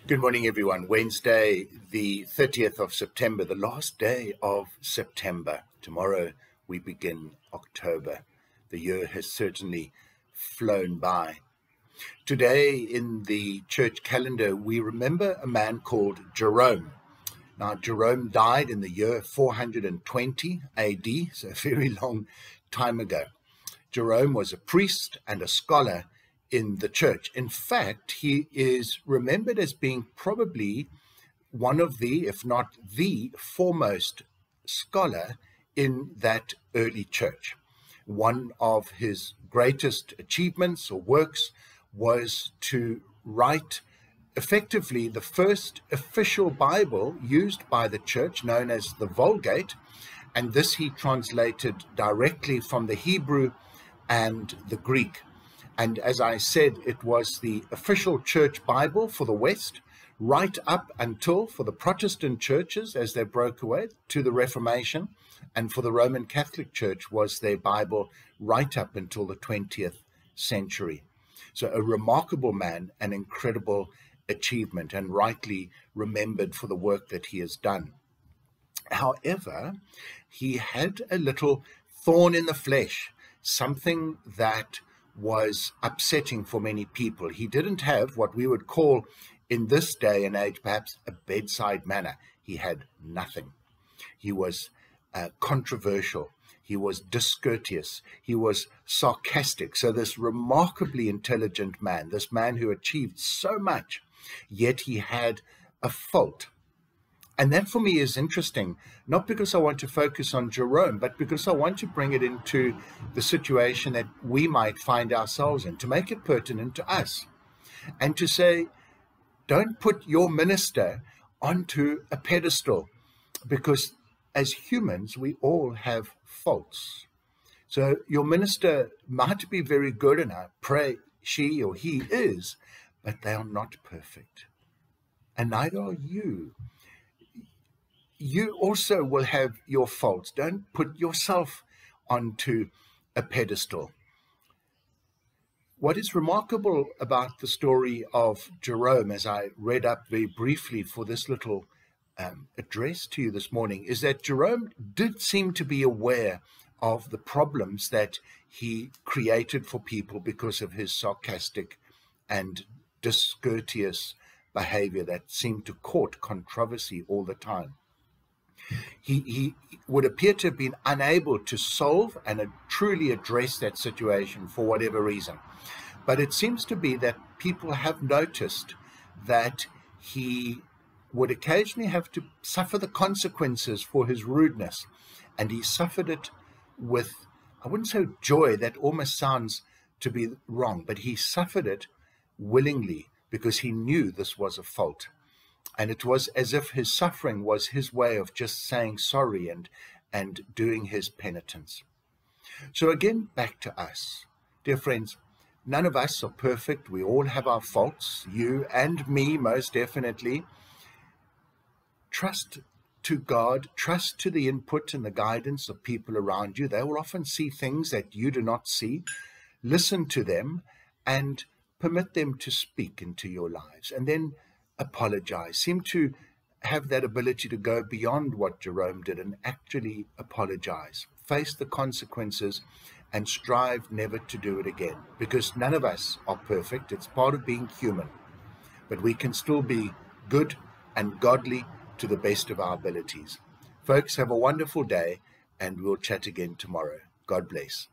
Good morning, everyone. Wednesday, the 30th of September, the last day of September. Tomorrow we begin October. The year has certainly flown by. Today in the church calendar, we remember a man called Jerome. Now, Jerome died in the year 420 AD, so a very long time ago. Jerome was a priest and a scholar in the church. In fact, he is remembered as being probably one of the, if not the foremost scholar in that early church. One of his greatest achievements or works was to write effectively the first official Bible used by the church, known as the Vulgate, and this he translated directly from the Hebrew and the Greek. And as I said, it was the official church Bible for the West, right up until for the Protestant churches as they broke away to the Reformation, and for the Roman Catholic Church was their Bible right up until the 20th century. So a remarkable man, an incredible achievement, and rightly remembered for the work that he has done. However, he had a little thorn in the flesh, something that was upsetting for many people. He didn't have what we would call in this day and age perhaps a bedside manner. He had nothing. He was controversial. He was discourteous. He was sarcastic. So this remarkably intelligent man, this man who achieved so much, yet he had a fault. And that for me is interesting, not because I want to focus on Jerome, but because I want to bring it into the situation that we might find ourselves in, to make it pertinent to us, and to say, don't put your minister onto a pedestal, because as humans, we all have faults. So your minister might be very good, and I pray she or he is, but they are not perfect. And neither are you. You also will have your faults. Don't put yourself onto a pedestal. What is remarkable about the story of Jerome, as I read up very briefly for this little address to you this morning, is that Jerome did seem to be aware of the problems that he created for people because of his sarcastic and discourteous behavior that seemed to court controversy all the time. He would appear to have been unable to solve and truly address that situation for whatever reason. But it seems to be that people have noticed that he would occasionally have to suffer the consequences for his rudeness. And he suffered it with, I wouldn't say joy, that almost sounds to be wrong, but he suffered it willingly because he knew this was a fault. And it was as if his suffering was his way of just saying sorry and doing his penitence. So again, back to us. Dear friends, none of us are perfect. We all have our faults, you and me most definitely. Trust to God, trust to the input and the guidance of people around you. They will often see things that you do not see. Listen to them and permit them to speak into your lives. And then apologize. Seem to have that ability to go beyond what Jerome did and actually apologize, face the consequences, and strive never to do it again. Because none of us are perfect. It's part of being human. But we can still be good and godly to the best of our abilities. Folks, have a wonderful day, and we'll chat again tomorrow. God bless.